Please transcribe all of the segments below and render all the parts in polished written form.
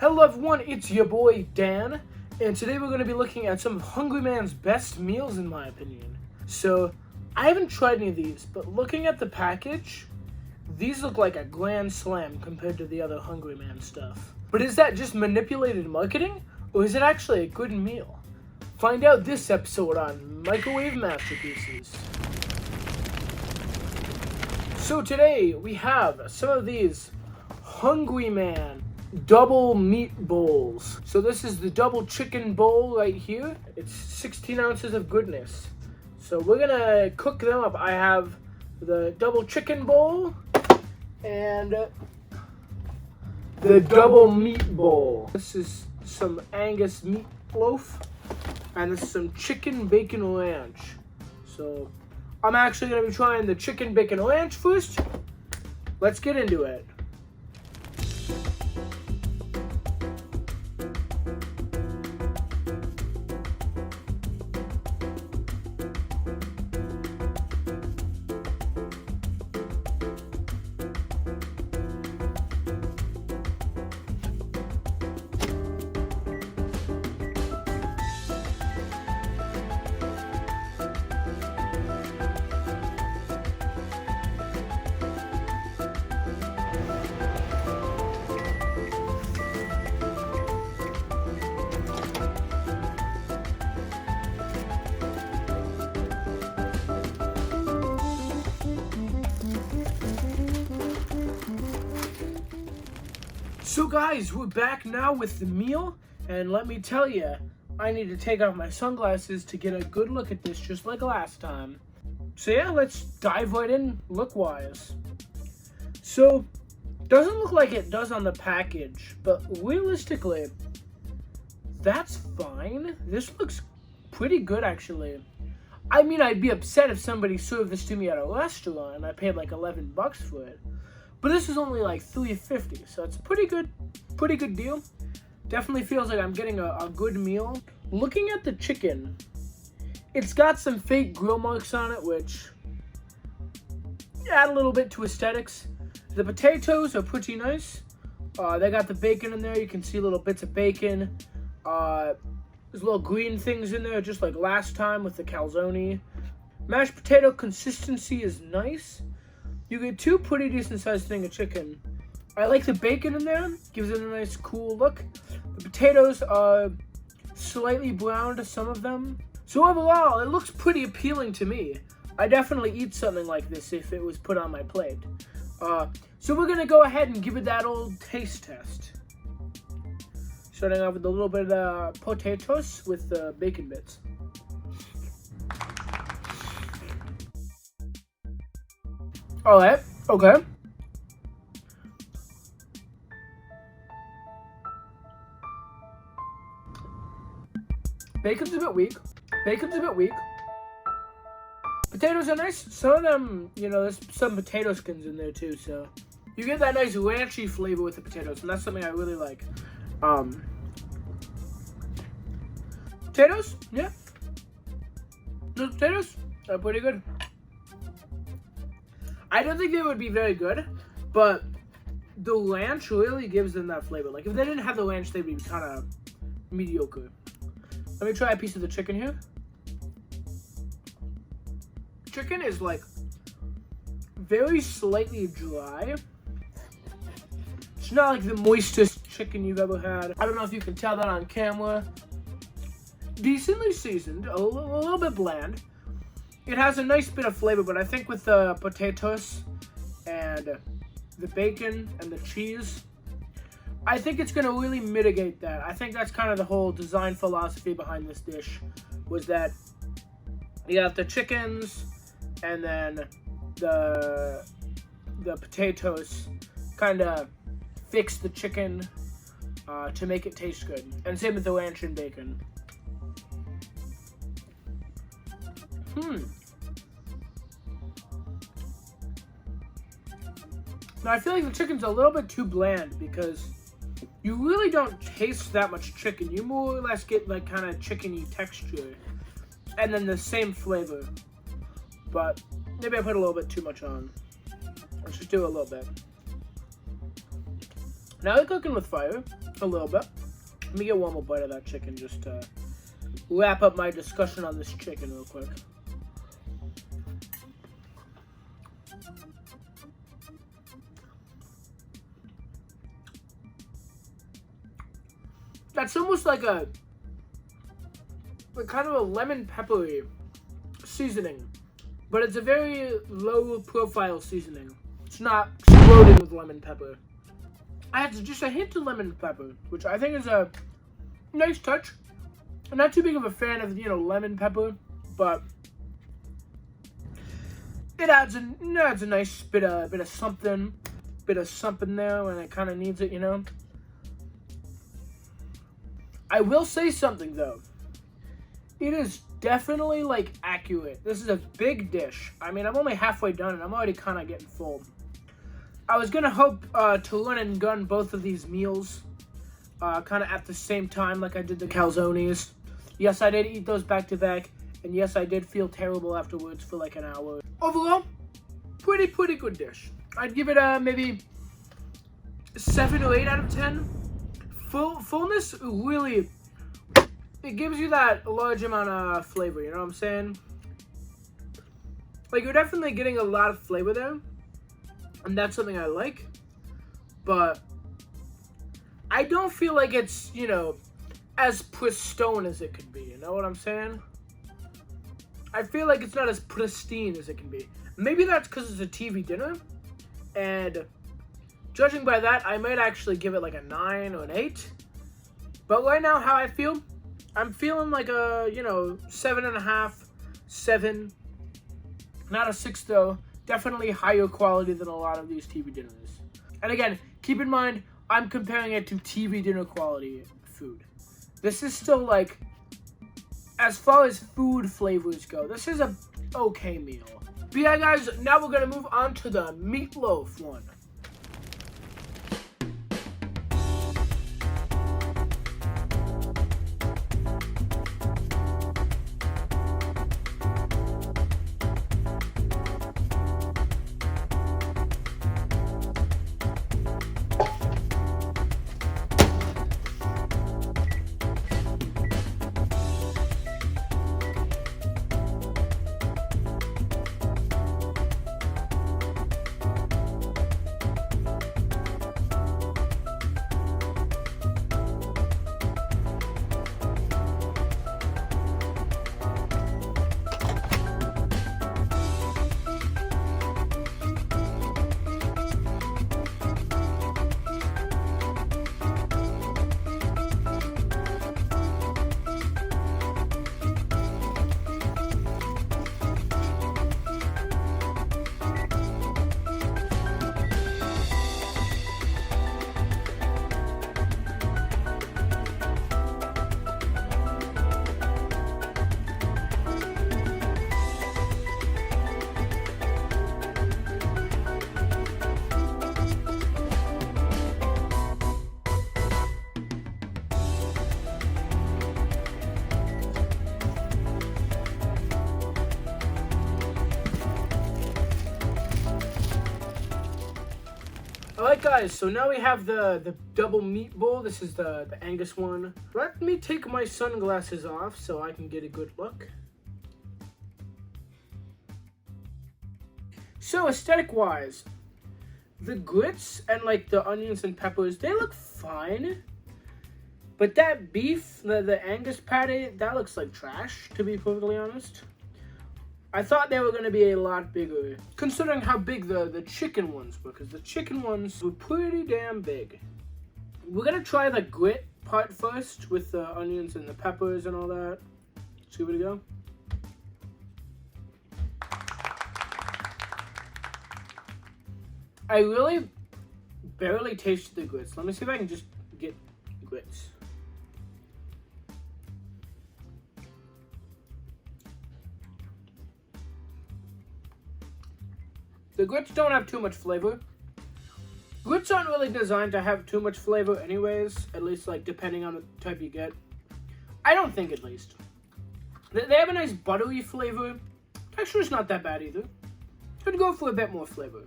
Hello everyone, it's your boy Dan, and today we're going to be looking at some of Hungry Man's best meals in my opinion. So, I haven't tried any of these, but looking at the package, these look like a grand slam compared to the other Hungry Man stuff. But is that just manipulated marketing, or is it actually a good meal? Find out this episode on Microwave Masterpieces. So today, we have some of these Hungry Man double meat bowls. So this is the double chicken bowl right here. It's 16 ounces of goodness. So we're gonna cook them up. I have the double chicken bowl and the double meat bowl. This is some Angus meatloaf and this is some chicken bacon ranch. So I'm actually gonna be trying the chicken bacon ranch first. Let's get into it. So guys, we're back now with the meal, and let me tell you, I need to take off my sunglasses to get a good look at this just like last time. So yeah, let's dive right in look-wise. So, doesn't look like it does on the package, but realistically, that's fine. This looks pretty good actually. I mean, I'd be upset if somebody served this to me at a restaurant and I paid like 11 bucks for it. But this is only like $3.50, so it's a pretty good deal. Definitely feels like I'm getting a good meal. Looking at the chicken, it's got some fake grill marks on it, which add a little bit to aesthetics. The potatoes are pretty nice. They got the bacon in there. You can see little bits of bacon. There's little green things in there, just like last time with the calzone. Mashed potato consistency is nice. You get two pretty decent sized things of chicken. I like the bacon in there, gives it a nice cool look. The potatoes are slightly brown to some of them. So overall, it looks pretty appealing to me. I definitely eat something like this if it was put on my plate. So we're gonna go ahead and give it that old taste test. Starting off with a little bit of potatoes with the bacon bits. Alright, okay. Bacon's a bit weak. Potatoes are nice. Some of them, there's some potato skins in there too, so you get that nice ranchy flavor with the potatoes, and that's something I really like. Potatoes, yeah. The potatoes are pretty good. I don't think they would be very good, but the ranch really gives them that flavor. Like, if they didn't have the ranch, they'd be kind of mediocre. Let me try a piece of the chicken here. Chicken is, like, very slightly dry. It's not like the moistest chicken you've ever had. I don't know if you can tell that on camera. Decently seasoned, a little bit bland. It has a nice bit of flavor, but I think with the potatoes and the bacon and the cheese, I think it's going to really mitigate that. I think that's kind of the whole design philosophy behind this dish, was that you got the chickens and then the potatoes kind of fix the chicken to make it taste good. And same with the ranch and bacon. Now, I feel like the chicken's a little bit too bland because you really don't taste that much chicken. You more or less get like kind of chickeny texture and then the same flavor. But maybe I put a little bit too much on. Let's just do a little bit. Now they're cooking with fire. a little bit. Let me get one more bite of that chicken just to wrap up my discussion on this chicken real quick. That's almost like a kind of a lemon peppery seasoning, but it's a very low profile seasoning. It's not exploding with lemon pepper. I had just a hint of lemon pepper, which I think is a nice touch. I'm not too big of a fan of, lemon pepper, but it adds a nice bit of something there when it kind of needs it, I will say something though. It is definitely like accurate. This is a big dish. I mean, I'm only halfway done and I'm already kind of getting full. I was gonna hope to run and gun both of these meals kind of at the same time like I did the calzones. Yes, I did eat those back to back, and yes, I did feel terrible afterwards for like an hour. Overall, pretty good dish. I'd give it maybe 7 or 8 out of 10. Fullness, really, it gives you that large amount of flavor, you know what I'm saying? Like, you're definitely getting a lot of flavor there, and that's something I like, but I don't feel like it's, as pristine as it could be, you know what I'm saying? I feel like it's not as pristine as it can be. Maybe that's because it's a TV dinner, and judging by that, I might actually give it like a 9 or an 8. But right now, how I feel, I'm feeling like a, 7.5, 7. Not a 6 though. Definitely higher quality than a lot of these TV dinners. And again, keep in mind, I'm comparing it to TV dinner quality food. This is still like, as far as food flavors go, this is a okay meal. But yeah, guys, now we're gonna move on to the meatloaf one. Alright guys, so now we have the double meat bowl. This is the Angus one. Let me take my sunglasses off so I can get a good look. So aesthetic wise, the grits and like the onions and peppers, they look fine. But that beef, the Angus patty, that looks like trash, to be perfectly honest. I thought they were going to be a lot bigger, considering how big the chicken ones were, because the chicken ones were pretty damn big. We're going to try the grit part first with the onions and the peppers and all that. Let's give it a go. I really barely tasted the grits. Let me see if I can just get grits. The grits don't have too much flavor. Grits aren't really designed to have too much flavor anyways, at least like depending on the type you get. I don't think at least. They have a nice buttery flavor. Texture's not that bad either. Could go for a bit more flavor.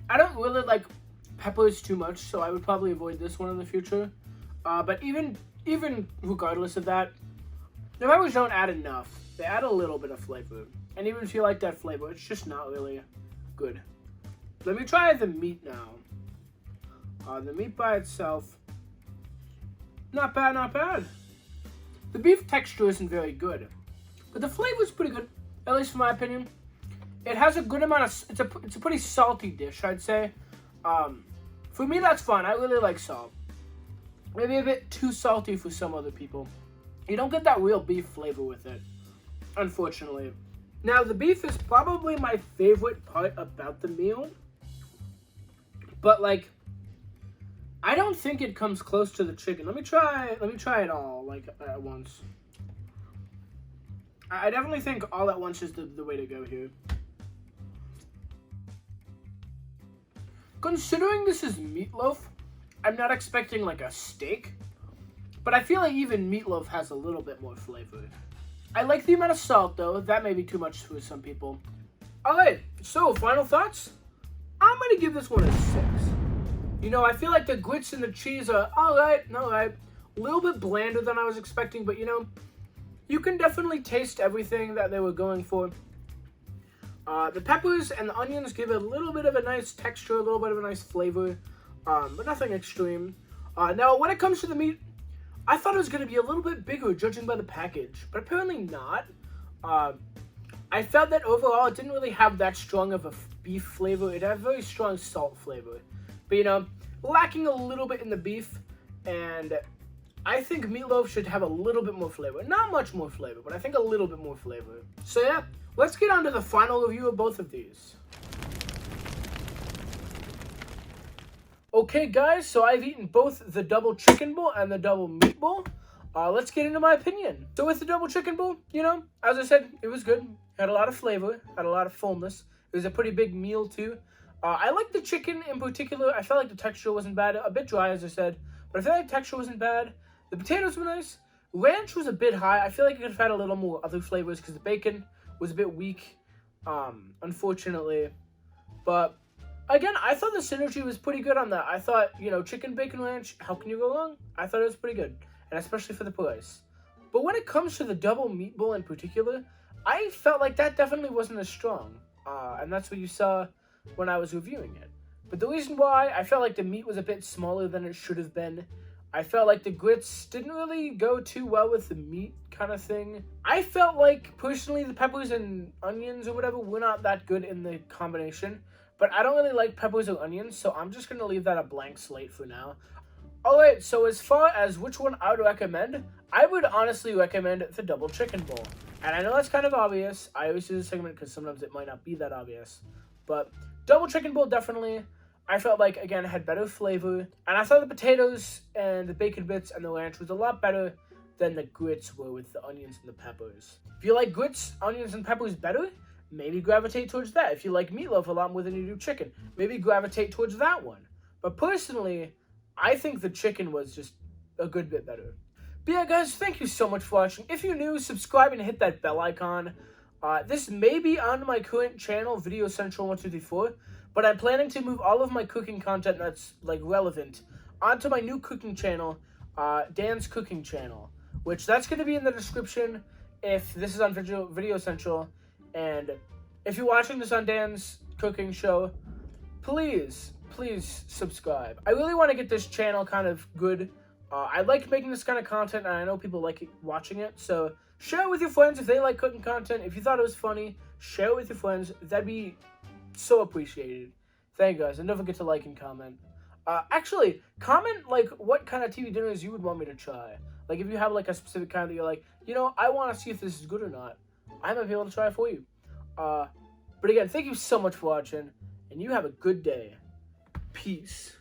I don't really like peppers too much, so I would probably avoid this one in the future. But even regardless of that, the peppers don't add enough. They add a little bit of flavor. And even if you like that flavor, it's just not really good. Let me try the meat now. The meat by itself, not bad, not bad. The beef texture isn't very good, but the flavor is pretty good, at least in my opinion. It has a good amount of, it's a pretty salty dish, I'd say. For me, that's fine. I really like salt. Maybe a bit too salty for some other people. You don't get that real beef flavor with it, unfortunately. Now, the beef is probably my favorite part about the meal, but like, I don't think it comes close to the chicken. Let me try it all, like, at once. I definitely think all at once is the way to go here. Considering this is meatloaf, I'm not expecting, like, a steak. But I feel like even meatloaf has a little bit more flavor. I like the amount of salt, though. That may be too much for some people. Alright, so, final thoughts? I'm gonna give this one a 6. You know, I feel like the grits and the cheese are alright. A little bit blander than I was expecting, but you know, you can definitely taste everything that they were going for. The peppers and the onions give it a little bit of a nice texture, a little bit of a nice flavor, but nothing extreme. Now, when it comes to the meat, I thought it was going to be a little bit bigger, judging by the package, but apparently not. I felt that overall it didn't really have that strong of a beef flavor. It had a very strong salt flavor. But, you know, lacking a little bit in the beef, and I think meatloaf should have a little bit more flavor. Not much more flavor, but I think a little bit more flavor. So, yeah, let's get on to the final review of both of these. Okay, guys, so I've eaten both the double chicken bowl and the double meat bowl. Let's get into my opinion. So with the double chicken bowl, you know, as I said, it was good. Had a lot of flavor, had a lot of fullness. It was a pretty big meal, too. I like the chicken in particular. I felt like the texture wasn't bad. A bit dry, as I said, but I feel like the texture wasn't bad. The potatoes were nice. Ranch was a bit high. I feel like it could have had a little more other flavors because the bacon was a bit weak, unfortunately. But again, I thought the synergy was pretty good on that. I thought, you know, chicken bacon ranch, how can you go wrong? I thought it was pretty good, and especially for the price. But when it comes to the double meat bowl in particular, I felt like that definitely wasn't as strong, and that's what you saw when I was reviewing it. But the reason why I felt like the meat was a bit smaller than it should have been, I felt like the grits didn't really go too well with the meat kind of thing. I felt like, personally, the peppers and onions or whatever were not that good in the combination. But I don't really like peppers or onions, so I'm just going to leave that a blank slate for now. Alright, so as far as which one I would recommend, I would honestly recommend the double chicken bowl. And I know that's kind of obvious. I always do this segment because sometimes it might not be that obvious. But double chicken bowl, definitely. I felt like, again, had better flavor. And I thought the potatoes and the bacon bits and the ranch was a lot better than the grits were with the onions and the peppers. If you like grits, onions, and peppers better, maybe gravitate towards that. If you like meatloaf a lot more than you do chicken, maybe gravitate towards that one. But personally, I think the chicken was just a good bit better. But yeah, guys, thank you so much for watching. If you're new, subscribe and hit that bell icon. This may be on my current channel, Video Central 1234, but I'm planning to move all of my cooking content that's like relevant onto my new cooking channel, Dan's Cooking Channel, which that's going to be in the description if this is on Video Central. And if you're watching this on Dan's cooking show, please subscribe. I really want to get this channel kind of good. I like making this kind of content, and I know people like watching it, so share it with your friends if they like cooking content. If you thought it was funny, share it with your friends. That'd be so appreciated. Thank you, guys, and don't forget to like and comment. Actually, comment, like, what kind of TV dinners you would want me to try. Like, if you have, like, a specific kind that you're like, you know, I want to see if this is good or not, I might be able to try it for you. But again, thank you so much for watching, and you have a good day. Peace.